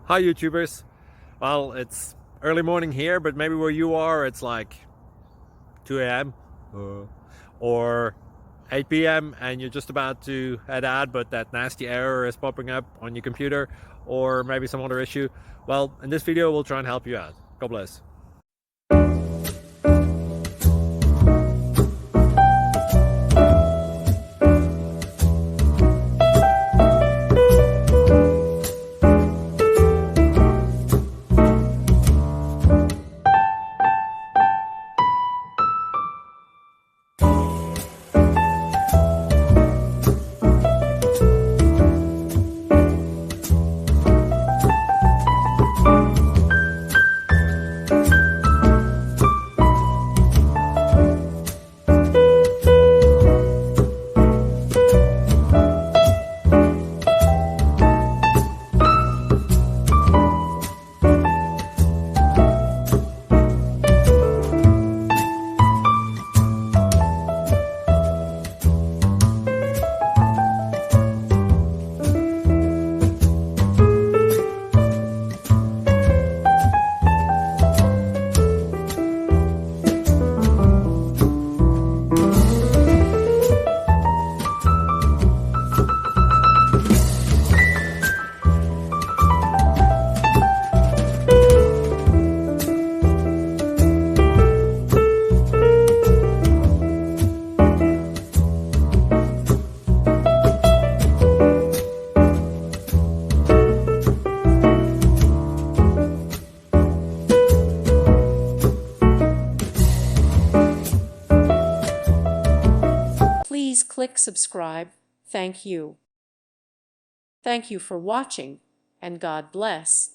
Hi YouTubers. Well, it's early morning here, but maybe where you are it's like 2 a.m. Or 8 p.m. and you're just about to head out, but that nasty error is popping up on your computer, or maybe some other issue. Well, in this video we'll try and help you out. God bless. Please click subscribe. Thank you. Thank you for watching, and God bless.